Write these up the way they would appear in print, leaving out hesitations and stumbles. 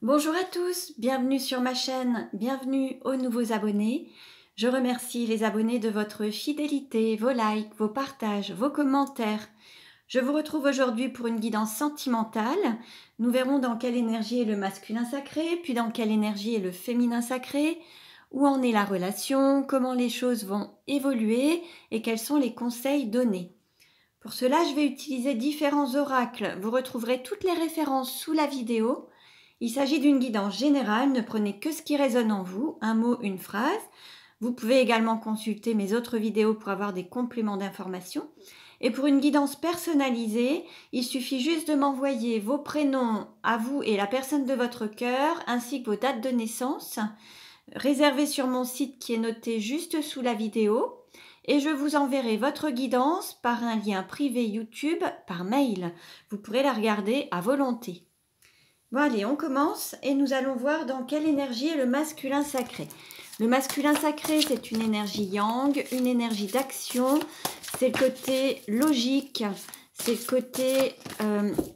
Bonjour à tous, bienvenue sur ma chaîne, bienvenue aux nouveaux abonnés. Je remercie les abonnés de votre fidélité, vos likes, vos partages, vos commentaires. Je vous retrouve aujourd'hui pour une guidance sentimentale. Nous verrons dans quelle énergie est le masculin sacré, puis dans quelle énergie est le féminin sacré, où en est la relation, comment les choses vont évoluer et quels sont les conseils donnés. Pour cela, je vais utiliser différents oracles. Vous retrouverez toutes les références sous la vidéo. Il s'agit d'une guidance générale, ne prenez que ce qui résonne en vous, un mot, une phrase. Vous pouvez également consulter mes autres vidéos pour avoir des compléments d'information. Et pour une guidance personnalisée, il suffit juste de m'envoyer vos prénoms à vous et la personne de votre cœur, ainsi que vos dates de naissance, réservées sur mon site qui est noté juste sous la vidéo. Et je vous enverrai votre guidance par un lien privé YouTube par mail. Vous pourrez la regarder à volonté. Bon allez, on commence et nous allons voir dans quelle énergie est le masculin sacré. Le masculin sacré, c'est une énergie yang, une énergie d'action, c'est le côté logique, c'est le côté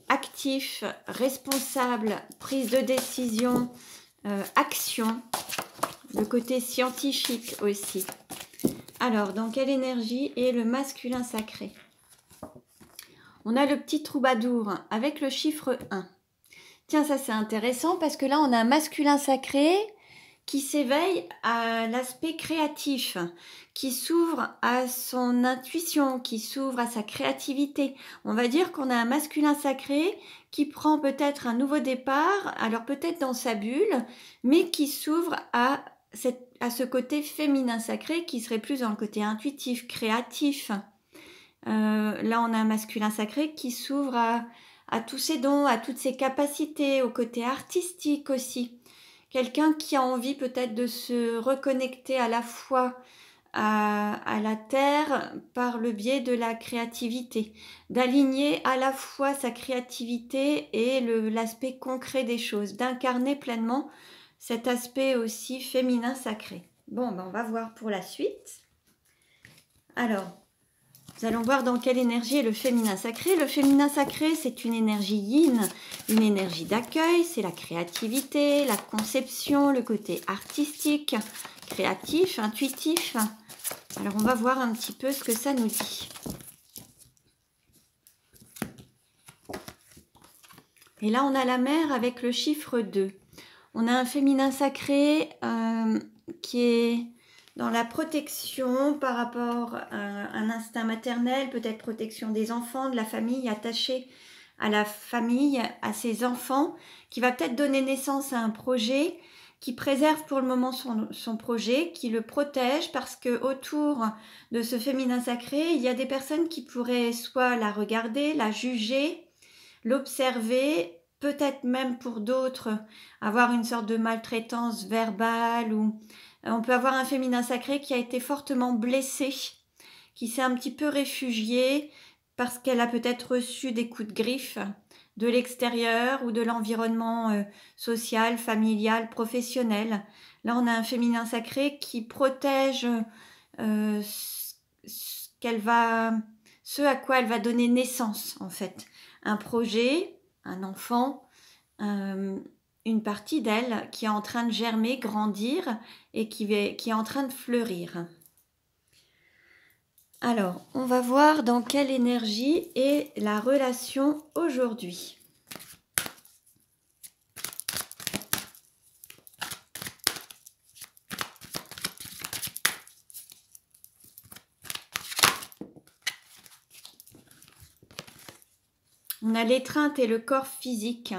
actif, responsable, prise de décision, action, le côté scientifique aussi. Alors, dans quelle énergie est le masculin sacré? On a le petit troubadour avec le chiffre 1. Tiens, ça c'est intéressant parce que là, on a un masculin sacré qui s'éveille à l'aspect créatif, qui s'ouvre à son intuition, qui s'ouvre à sa créativité. On va dire qu'on a un masculin sacré qui prend peut-être un nouveau départ, alors peut-être dans sa bulle, mais qui s'ouvre à ce côté féminin sacré qui serait plus dans le côté intuitif, créatif. Là, on a un masculin sacré qui s'ouvre à tous ses dons, à toutes ses capacités, au côté artistique aussi. Quelqu'un qui a envie peut-être de se reconnecter à la fois à la terre par le biais de la créativité, d'aligner à la fois sa créativité et l'aspect concret des choses, d'incarner pleinement cet aspect aussi féminin sacré. Bon, ben on va voir pour la suite. Alors, nous allons voir dans quelle énergie est le féminin sacré. Le féminin sacré, c'est une énergie yin, une énergie d'accueil, c'est la créativité, la conception, le côté artistique, créatif, intuitif. Alors, on va voir un petit peu ce que ça nous dit. Et là, on a la mer avec le chiffre 2. On a un féminin sacré qui est dans la protection par rapport à un instinct maternel, peut-être protection des enfants, de la famille, attachée à la famille, à ses enfants, qui va peut-être donner naissance à un projet, qui préserve pour le moment son projet, qui le protège parce que autour de ce féminin sacré, il y a des personnes qui pourraient soit la regarder, la juger, l'observer, peut-être même pour d'autres avoir une sorte de maltraitance verbale ou on peut avoir un féminin sacré qui a été fortement blessé, qui s'est un petit peu réfugié parce qu'elle a peut-être reçu des coups de griffe de l'extérieur ou de l'environnement social, familial, professionnel. Là, on a un féminin sacré qui protège ce à quoi elle va donner naissance, en fait. Un projet, un enfant, une partie d'elle qui est en train de germer, grandir et qui est en train de fleurir. Alors, on va voir dans quelle énergie est la relation aujourd'hui. On a l'étreinte et le corps physique.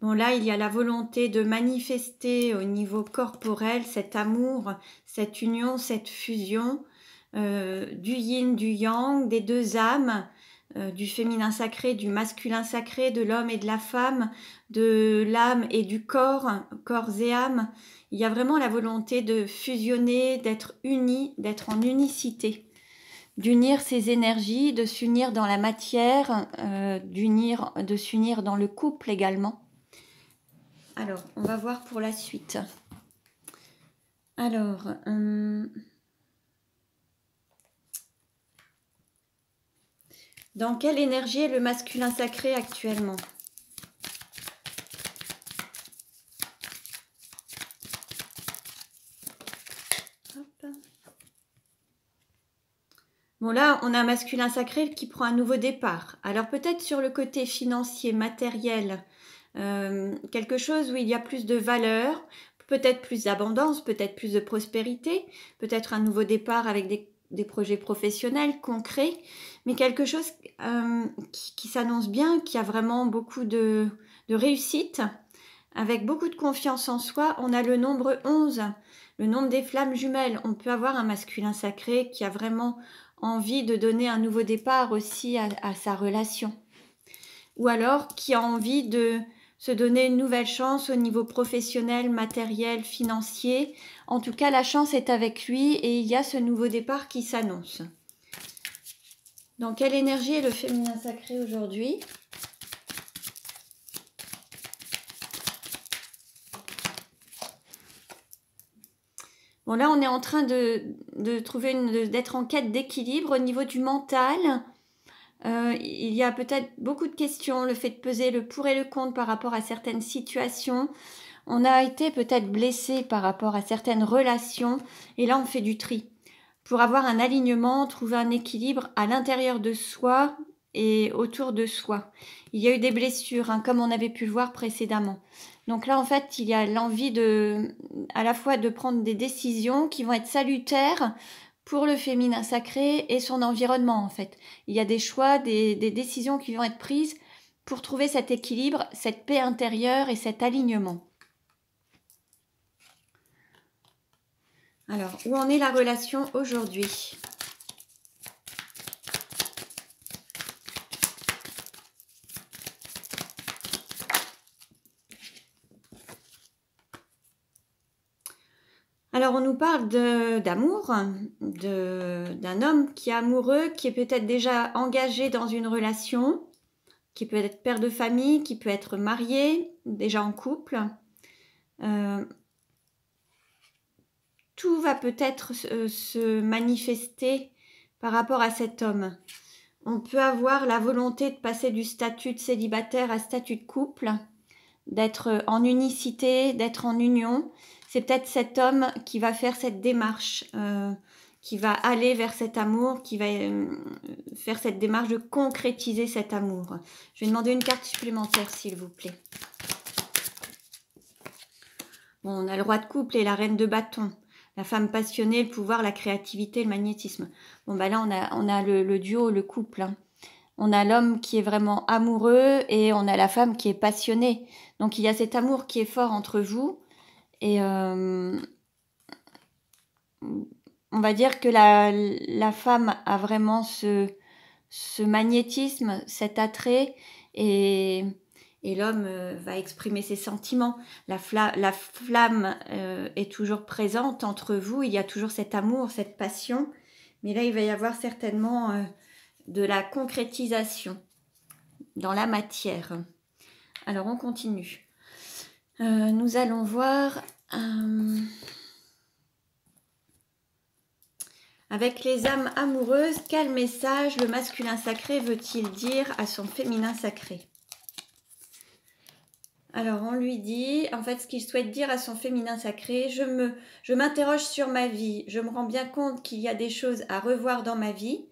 Bon, là, il y a la volonté de manifester au niveau corporel cet amour, cette union, cette fusion du yin, du yang, des deux âmes, du féminin sacré, du masculin sacré, de l'homme et de la femme, de l'âme et du corps, corps et âme. Il y a vraiment la volonté de fusionner, d'être unis, d'être en unicité, d'unir ces énergies, de s'unir dans la matière, de s'unir dans le couple également. Alors, on va voir pour la suite. Alors, dans quelle énergie est le masculin sacré actuellement? Bon, là, on a un masculin sacré qui prend un nouveau départ. Alors peut-être sur le côté financier, matériel, quelque chose où il y a plus de valeur, peut-être plus d'abondance, peut-être plus de prospérité, peut-être un nouveau départ avec des projets professionnels concrets, mais quelque chose qui s'annonce bien, qui a vraiment beaucoup de réussite, avec beaucoup de confiance en soi. On a le nombre 11, le nombre des flammes jumelles. On peut avoir un masculin sacré qui a vraiment envie de donner un nouveau départ aussi à sa relation. Ou alors qui a envie de se donner une nouvelle chance au niveau professionnel, matériel, financier. En tout cas, la chance est avec lui et il y a ce nouveau départ qui s'annonce. Dans quelle énergie est le féminin sacré aujourd'hui ? Bon, là, on est en train de trouver d'être en quête d'équilibre au niveau du mental. Il y a peut-être beaucoup de questions, le fait de peser le pour et le contre par rapport à certaines situations. On a été peut-être blessé par rapport à certaines relations et là, on fait du tri. Pour avoir un alignement, trouver un équilibre à l'intérieur de soi et autour de soi. Il y a eu des blessures, hein, comme on avait pu le voir précédemment. Donc là, en fait, il y a l'envie à la fois de prendre des décisions qui vont être salutaires pour le féminin sacré et son environnement, en fait. Il y a des choix, des décisions qui vont être prises pour trouver cet équilibre, cette paix intérieure et cet alignement. Alors, où en est la relation aujourd'hui ? Alors, on nous parle d'amour, d'un homme qui est amoureux, qui est peut-être déjà engagé dans une relation, qui peut être père de famille, qui peut être marié, déjà en couple. Tout va peut-être se manifester par rapport à cet homme. On peut avoir la volonté de passer du statut de célibataire à statut de couple, d'être en unicité, d'être en union. C'est peut-être cet homme qui va faire cette démarche, qui va aller vers cet amour, qui va faire cette démarche de concrétiser cet amour. Je vais demander une carte supplémentaire, s'il vous plaît. Bon, on a le roi de couple et la reine de bâton. La femme passionnée, le pouvoir, la créativité, le magnétisme. Bon, bah là, on a le duo, le couple. Hein. On a l'homme qui est vraiment amoureux et on a la femme qui est passionnée. Donc, il y a cet amour qui est fort entre vous. Et on va dire que la femme a vraiment ce magnétisme, cet attrait et l'homme va exprimer ses sentiments. La flamme est toujours présente entre vous, il y a toujours cet amour, cette passion, mais là il va y avoir certainement de la concrétisation dans la matière. Alors on continue. Nous allons voir avec les âmes amoureuses, quel message le masculin sacré veut-il dire à son féminin sacré ? Alors, on lui dit, en fait, ce qu'il souhaite dire à son féminin sacré, je m'interroge sur ma vie, je me rends bien compte qu'il y a des choses à revoir dans ma vie,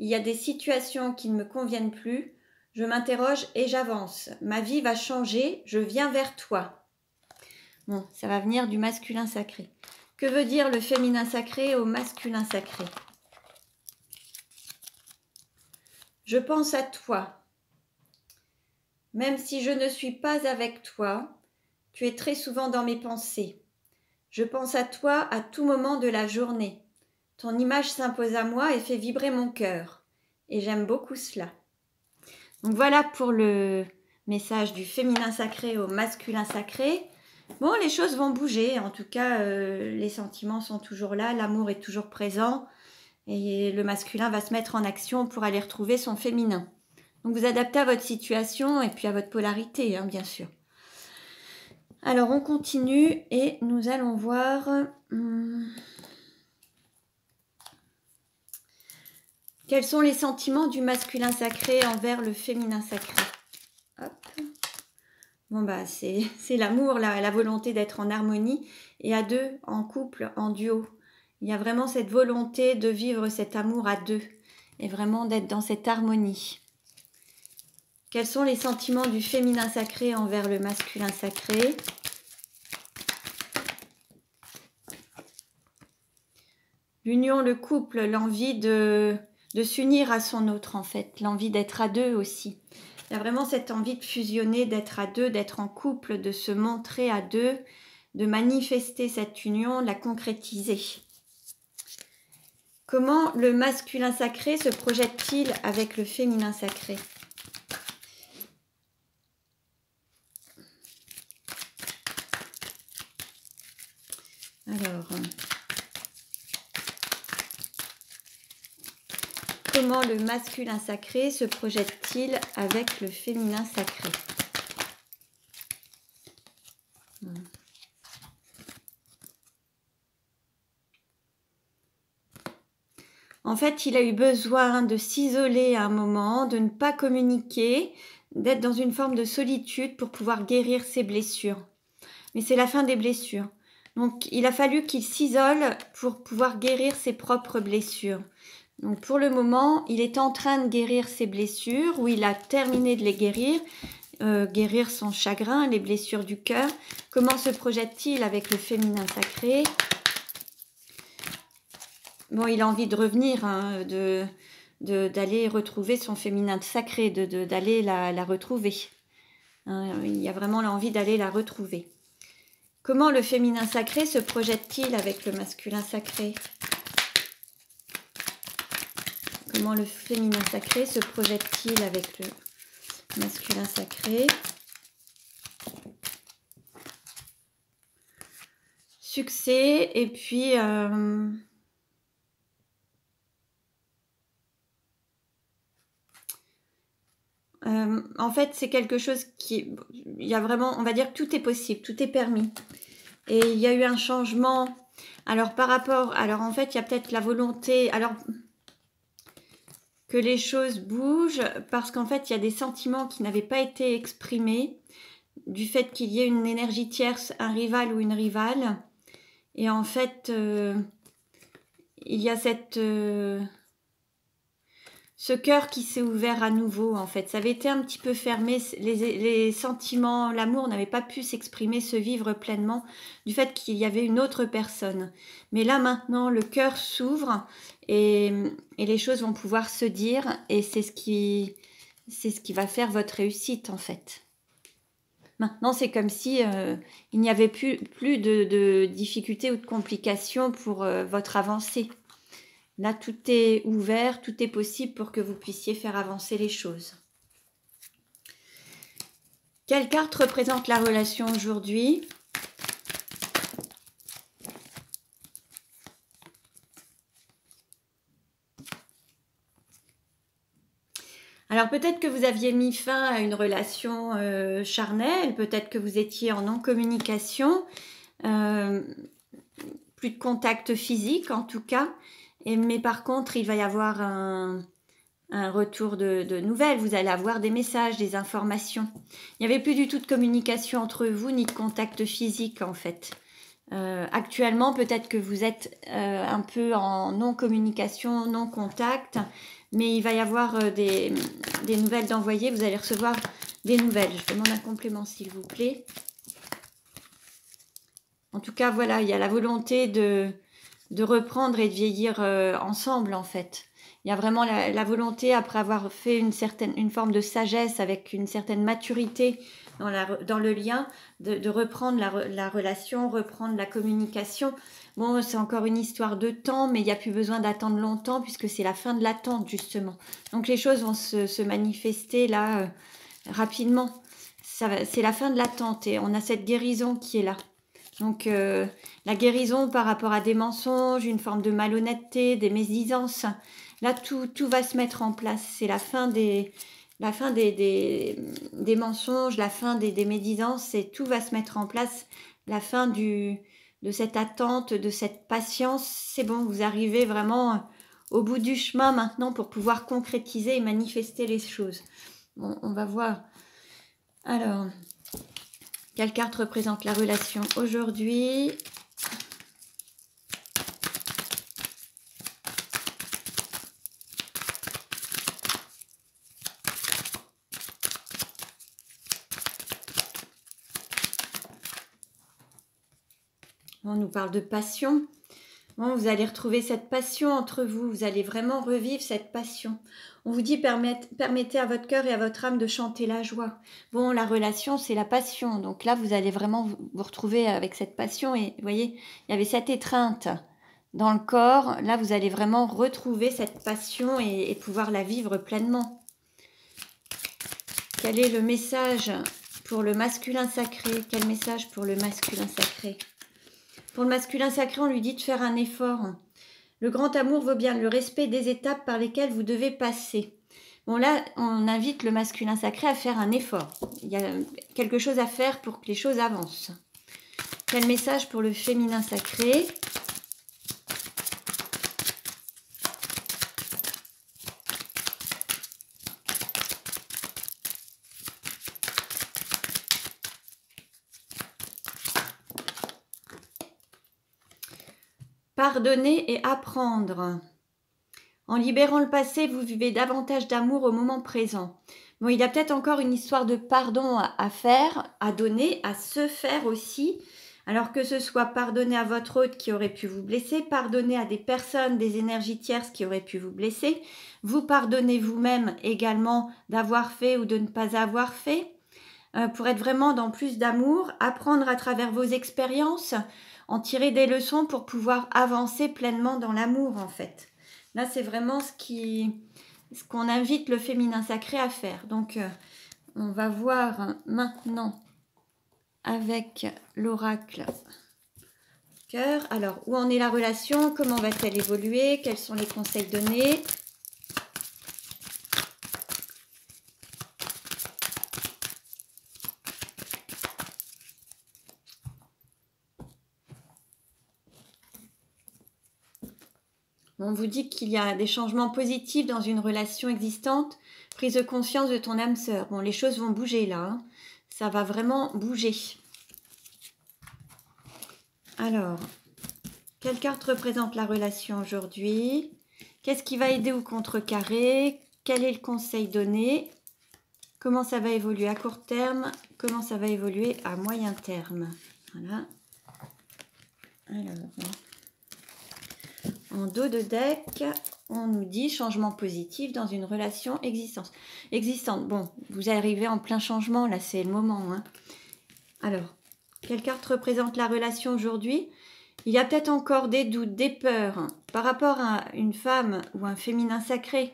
il y a des situations qui ne me conviennent plus, je m'interroge et j'avance. Ma vie va changer, je viens vers toi. Bon, ça va venir du masculin sacré. Que veut dire le féminin sacré au masculin sacré ? Je pense à toi. Même si je ne suis pas avec toi, tu es très souvent dans mes pensées. Je pense à toi à tout moment de la journée. Ton image s'impose à moi et fait vibrer mon cœur. Et j'aime beaucoup cela. Donc voilà pour le message du féminin sacré au masculin sacré. Bon, les choses vont bouger. En tout cas, les sentiments sont toujours là. L'amour est toujours présent. Et le masculin va se mettre en action pour aller retrouver son féminin. Donc vous adaptez à votre situation et puis à votre polarité, hein, bien sûr. Alors on continue et nous allons voir quels sont les sentiments du masculin sacré envers le féminin sacré. Hop. Bon bah c'est l'amour, la volonté d'être en harmonie et à deux, en couple, en duo. Il y a vraiment cette volonté de vivre cet amour à deux et vraiment d'être dans cette harmonie. Quels sont les sentiments du féminin sacré envers le masculin sacré? L'union, le couple, l'envie de s'unir à son autre en fait, l'envie d'être à deux aussi. Il y a vraiment cette envie de fusionner, d'être à deux, d'être en couple, de se montrer à deux, de manifester cette union, de la concrétiser. Comment le masculin sacré se projette-t-il avec le féminin sacré? Alors, comment le masculin sacré se projette-t-il avec le féminin sacré? En fait, il a eu besoin de s'isoler à un moment, de ne pas communiquer, d'être dans une forme de solitude pour pouvoir guérir ses blessures. Mais c'est la fin des blessures. Donc, il a fallu qu'il s'isole pour pouvoir guérir ses propres blessures. Donc, pour le moment, il est en train de guérir ses blessures, ou il a terminé de les guérir, guérir son chagrin, les blessures du cœur. Comment se projette-t-il avec le féminin sacré ? Bon, il a envie de revenir, hein, d'aller retrouver son féminin sacré, d'aller la retrouver. Hein, il y a vraiment l'envie d'aller la retrouver. Comment le féminin sacré se projette-t-il avec le masculin sacré? Comment le féminin sacré se projette-t-il avec le masculin sacré? Succès, et puis... en fait, c'est quelque chose qui... Il y a vraiment... On va dire que tout est possible, tout est permis. Et il y a eu un changement. Alors, par rapport... Alors, en fait, il y a peut-être la volonté... Alors, que les choses bougent, parce qu'en fait, il y a des sentiments qui n'avaient pas été exprimés, du fait qu'il y ait une énergie tierce, un rival ou une rivale. Et en fait, il y a ce cœur qui s'est ouvert à nouveau, en fait. Ça avait été un petit peu fermé, les sentiments, l'amour n'avait pas pu s'exprimer, se vivre pleinement, du fait qu'il y avait une autre personne. Mais là, maintenant, le cœur s'ouvre et les choses vont pouvoir se dire, et c'est ce qui va faire votre réussite, en fait. Maintenant, c'est comme si il n'y avait plus de difficultés ou de complications pour votre avancée. Là, tout est ouvert, tout est possible pour que vous puissiez faire avancer les choses. Quelle carte représente la relation aujourd'hui ? Alors peut-être que vous aviez mis fin à une relation charnelle, peut-être que vous étiez en non-communication, plus de contact physique en tout cas. Mais par contre, il va y avoir un retour de nouvelles. Vous allez avoir des messages, des informations. Il n'y avait plus du tout de communication entre vous, ni de contact physique en fait. Actuellement, peut-être que vous êtes un peu en non-communication, non-contact, mais il va y avoir des nouvelles d'envoyer. Vous allez recevoir des nouvelles. Je demande un complément s'il vous plaît. En tout cas, voilà, il y a la volonté de reprendre et de vieillir ensemble, en fait. Il y a vraiment la volonté, après avoir fait une forme de sagesse, avec une certaine maturité dans le lien, de reprendre la relation, reprendre la communication. Bon, c'est encore une histoire de temps, mais il n'y a plus besoin d'attendre longtemps, puisque c'est la fin de l'attente, justement. Donc, les choses vont se manifester, là, rapidement. C'est la fin de l'attente, et on a cette guérison qui est là. Donc, la guérison par rapport à des mensonges, une forme de malhonnêteté, des médisances, là, tout va se mettre en place. C'est la fin des mensonges, la fin des médisances, et tout va se mettre en place. La fin de cette attente, de cette patience. C'est bon, vous arrivez vraiment au bout du chemin maintenant pour pouvoir concrétiser et manifester les choses. Bon, on va voir. Alors... Quelle carte représente la relation aujourd'hui? On nous parle de passion. Bon, vous allez retrouver cette passion entre vous. Vous allez vraiment revivre cette passion. On vous dit permettez à votre cœur et à votre âme de chanter la joie. Bon, la relation, c'est la passion. Donc là, vous allez vraiment vous retrouver avec cette passion. Et vous voyez, il y avait cette étreinte dans le corps. Là, vous allez vraiment retrouver cette passion et pouvoir la vivre pleinement. Quel est le message pour le masculin sacré? Quel message pour le masculin sacré? Pour le masculin sacré, on lui dit de faire un effort. Le grand amour vaut bien le respect des étapes par lesquelles vous devez passer. Bon là, on invite le masculin sacré à faire un effort. Il y a quelque chose à faire pour que les choses avancent. Quel message pour le féminin sacré? Pardonner et apprendre. En libérant le passé, vous vivez davantage d'amour au moment présent. Bon, il y a peut-être encore une histoire de pardon à faire, à donner, à se faire aussi. Alors que ce soit pardonner à votre hôte qui aurait pu vous blesser, pardonner à des personnes, des énergies tierces qui auraient pu vous blesser, vous pardonnez vous-même également d'avoir fait ou de ne pas avoir fait, pour être vraiment dans plus d'amour, apprendre à travers vos expériences, en tirer des leçons pour pouvoir avancer pleinement dans l'amour en fait. Là, c'est vraiment ce qu'on invite le féminin sacré à faire. Donc, on va voir maintenant avec l'oracle cœur. Alors, où en est la relation? Comment va-t-elle évoluer? Quels sont les conseils donnés? On vous dit qu'il y a des changements positifs dans une relation existante, prise de conscience de ton âme sœur. Bon, les choses vont bouger là, hein. Ça va vraiment bouger. Alors, quelle carte représente la relation aujourd'hui? Qu'est-ce qui va aider ou contrecarrer? Quel est le conseil donné? Comment ça va évoluer à court terme? Comment ça va évoluer à moyen terme? Voilà. Alors... en dos de deck, on nous dit changement positif dans une relation existante. Bon, vous arrivez en plein changement, là c'est le moment. Hein. Alors, quelle carte représente la relation aujourd'hui? Il y a peut-être encore des doutes, des peurs par rapport à une femme ou un féminin sacré,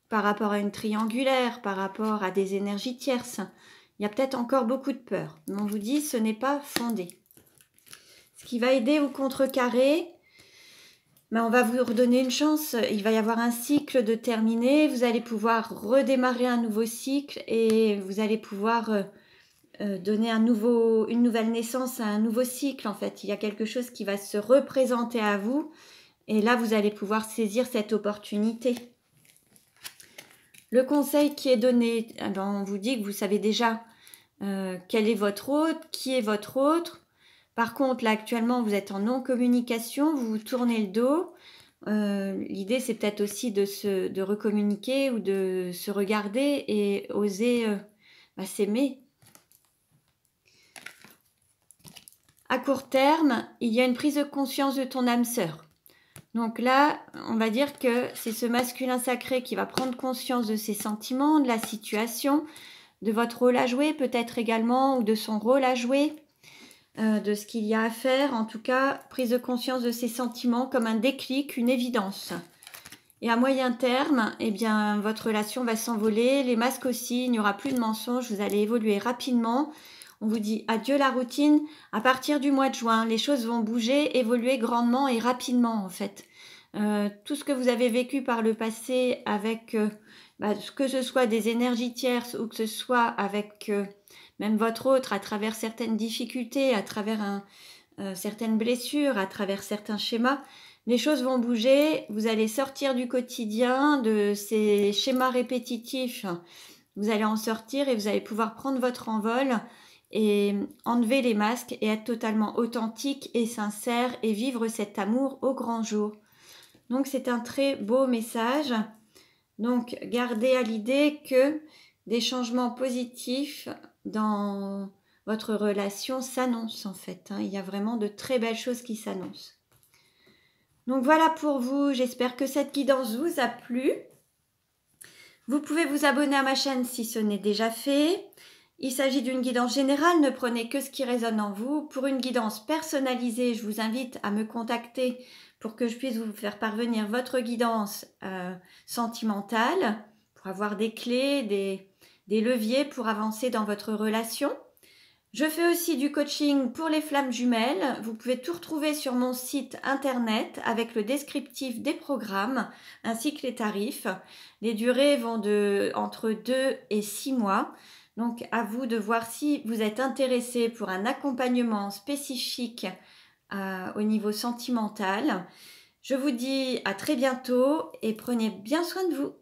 par rapport à une triangulaire, par rapport à des énergies tierces. Il y a peut-être encore beaucoup de peurs. Mais on vous dit ce n'est pas fondé. Ce qui va aider ou contrecarrer, mais on va vous redonner une chance, il va y avoir un cycle de terminé, vous allez pouvoir redémarrer un nouveau cycle et vous allez pouvoir donner une nouvelle naissance à un nouveau cycle en fait. Il y a quelque chose qui va se représenter à vous et là vous allez pouvoir saisir cette opportunité. Le conseil qui est donné, on vous dit que vous savez déjà quel est votre hôte, qui est votre autre. Par contre, là, actuellement, vous êtes en non-communication, vous vous tournez le dos. L'idée, c'est peut-être aussi de recommuniquer ou de se regarder et oser s'aimer. À court terme, il y a une prise de conscience de ton âme sœur. Donc là, on va dire que c'est ce masculin sacré qui va prendre conscience de ses sentiments, de la situation, de votre rôle à jouer peut-être également, ou de son rôle à jouer. De ce qu'il y a à faire, en tout cas, prise de conscience de ses sentiments comme un déclic, une évidence. Et à moyen terme, eh bien, votre relation va s'envoler, les masques aussi, il n'y aura plus de mensonges, vous allez évoluer rapidement. On vous dit adieu la routine, à partir du mois de juin, les choses vont bouger, évoluer grandement et rapidement en fait. Tout ce que vous avez vécu par le passé avec, que ce soit des énergies tierces ou que ce soit avec... même votre autre, à travers certaines difficultés, à travers certaines blessures, à travers certains schémas, les choses vont bouger, vous allez sortir du quotidien, de ces schémas répétitifs, vous allez en sortir et vous allez pouvoir prendre votre envol et enlever les masques et être totalement authentique et sincère et vivre cet amour au grand jour. Donc c'est un très beau message. Donc gardez à l'idée que des changements positifs dans votre relation s'annonce en fait, hein. Il y a vraiment de très belles choses qui s'annoncent. Donc voilà pour vous, j'espère que cette guidance vous a plu. Vous pouvez vous abonner à ma chaîne si ce n'est déjà fait. Il s'agit d'une guidance générale, ne prenez que ce qui résonne en vous. Pour une guidance personnalisée, je vous invite à me contacter pour que je puisse vous faire parvenir votre guidance sentimentale, pour avoir des clés, des leviers pour avancer dans votre relation. Je fais aussi du coaching pour les flammes jumelles. Vous pouvez tout retrouver sur mon site internet avec le descriptif des programmes ainsi que les tarifs. Les durées vont entre 2 et 6 mois. Donc à vous de voir si vous êtes intéressé pour un accompagnement spécifique au niveau sentimental. Je vous dis à très bientôt et prenez bien soin de vous.